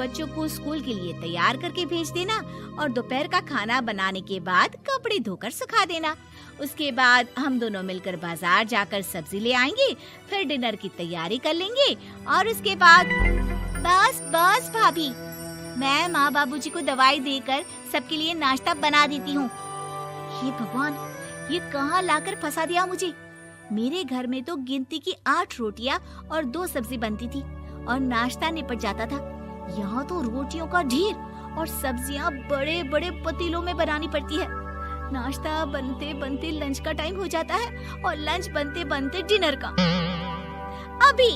बच्चों को स्कूल के लिए तैयार करके भेज देना और दोपहर का खाना बनाने के बाद कपड़े धोकर सुखा देना। उसके बाद हम दोनों मिलकर बाजार जाकर सब्जी ले आएंगे, फिर डिनर की तैयारी कर लेंगे और उसके बाद बस बस भाभी, मैं माँ बाबूजी को दवाई देकर सबके लिए नाश्ता बना देती हूँ। हे भगवान, ये कहाँ लाकर फंसा दिया मुझे। मेरे घर में तो गिनती की 8 रोटियाँ और 2 सब्जी बनती थी और नाश्ता निपट जाता था। यहाँ तो रोटियों का ढेर और सब्जियाँ बड़े बड़े पतीलों में बनानी पड़ती है। नाश्ता बनते बनते लंच का टाइम हो जाता है और लंच बनते बनते डिनर का। अभी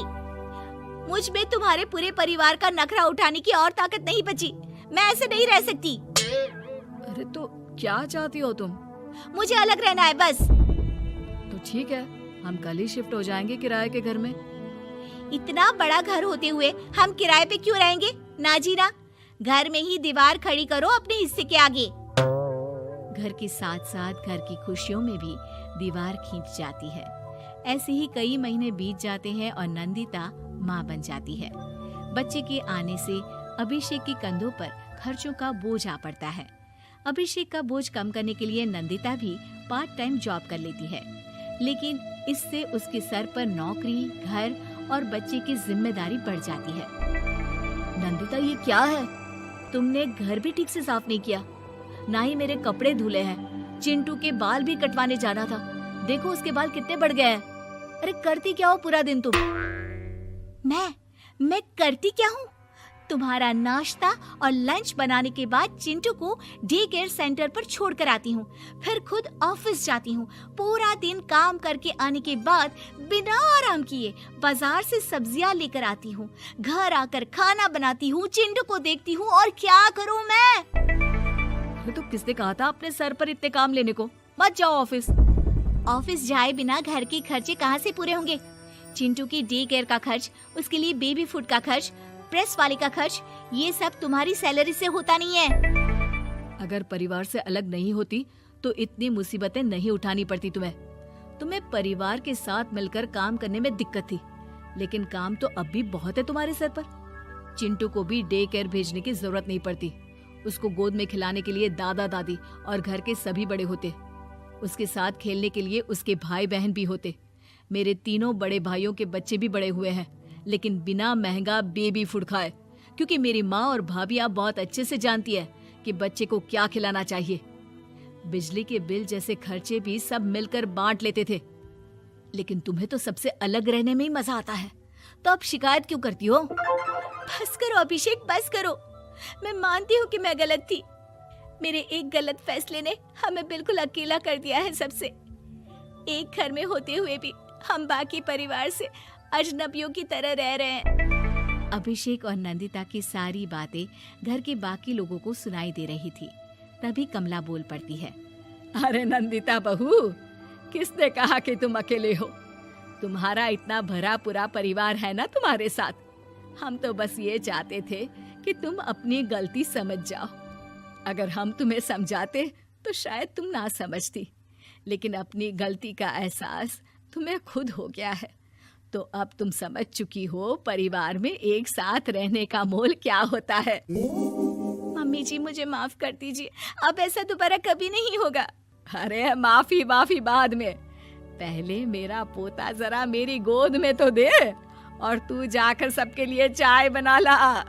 मुझ में तुम्हारे पूरे परिवार का नखरा उठाने की और ताकत नहीं बची। मैं ऐसे नहीं रह सकती। अरे तो क्या चाहती हो तुम? मुझे अलग रहना है बस। तो ठीक है, हम कल ही शिफ्ट हो जाएंगे किराए के घर में। इतना बड़ा घर होते हुए हम किराए पे क्यों रहेंगे? ना जी ना, घर में ही दीवार खड़ी करो अपने हिस्से के आगे। घर के साथ साथ घर की खुशियों में भी दीवार खींच जाती है। ऐसे ही कई महीने बीत जाते हैं और नंदिता माँ बन जाती है। बच्चे के आने से अभिषेक के कंधों पर खर्चों का बोझ आ पड़ता है। अभिषेक का बोझ कम करने के लिए नंदिता भी पार्ट टाइम जॉब कर लेती है, लेकिन इससे उसके सर पर नौकरी, घर और बच्चे की जिम्मेदारी बढ़ जाती है। नंदिता, ये क्या है? तुमने घर भी ठीक से साफ नहीं किया, ना ही मेरे कपड़े धुले हैं। चिंटू के बाल भी कटवाने जाना था, देखो उसके बाल कितने बढ़ गए हैं। अरे करती क्या हो पूरा दिन तुम? मैं करती क्या हूँ? तुम्हारा नाश्ता और लंच बनाने के बाद चिंटू को डे केयर सेंटर पर छोड़कर आती हूँ, फिर खुद ऑफिस जाती हूँ। पूरा दिन काम करके आने के बाद बिना आराम किए बाजार से सब्जियाँ लेकर आती हूँ, घर आकर खाना बनाती हूँ, चिंटू को देखती हूँ और क्या करूँ मैं? तो किसने कहा था अपने सर पर इतने काम लेने को? मत जाओ ऑफिस। ऑफिस जाए बिना घर के खर्चे कहाँ से पूरे होंगे? चिंटू की डे केयर का खर्च, उसके लिए बेबी फूड का खर्च, प्रेस वाले का खर्च, ये सब तुम्हारी सैलरी से होता नहीं है। अगर परिवार से अलग नहीं होती तो इतनी मुसीबतें नहीं उठानी पड़ती तुम्हें परिवार के साथ मिलकर काम करने में दिक्कत थी, लेकिन काम तो अब भी बहुत है तुम्हारे सर पर। चिंटू को भी डे केयर भेजने की जरूरत नहीं पड़ती। उसको गोद में खिलाने के लिए दादा दादी और घर के सभी बड़े होते। उसके साथ खेलने के लिए उसके भाई बहन भी होते। मेरे तीनों बड़े भाइयों के बच्चे भी बड़े हुए हैं, लेकिन बिना महंगा बेबी फूड खाए, क्योंकि मेरी माँ और भाभियाँ बहुत अच्छे से जानती है कि बच्चे को क्या खिलाना चाहिए। बिजली के बिल जैसे खर्चे भी सब मिलकर बांट लेते थे, लेकिन तुम्हें तो सबसे अलग रहने में ही मजा आता है, तो अब शिकायत क्यों करती हो? बस करो अभिषेक, बस करो। मैं मानती हूँ कि मैं गलत थी। मेरे एक गलत फैसले ने हमें बिल्कुल अकेला कर दिया है सबसे। एक घर में होते हुए भी हम बाकी परिवार से अजनबियों की तरह रह रहे हैं। अभिषेक और नंदिता की सारी बातें घर के बाकी लोगों को सुनाई दे रही थी। तभी कमला बोल पड़ती है। अरे नंदिता बहू, किसने कहा कि तुम अकेले हो? तुम्हारा इतना भरा पूरा परिवार है ना तुम्हारे साथ। हम तो बस ये चाहते थे कि तुम अपनी गलती समझ जाओ। अगर हम तुम्हें समझाते तो शायद तुम ना समझती, लेकिन अपनी गलती का एहसास तुम्हें खुद हो गया है, तो अब तुम समझ चुकी हो परिवार में एक साथ रहने का मोल क्या होता है। मम्मी जी, मुझे माफ कर दीजिए, अब ऐसा दोबारा कभी नहीं होगा। अरे माफी बाद में, पहले मेरा पोता जरा मेरी गोद में तो दे और तू जाकर सबके लिए चाय बना ला।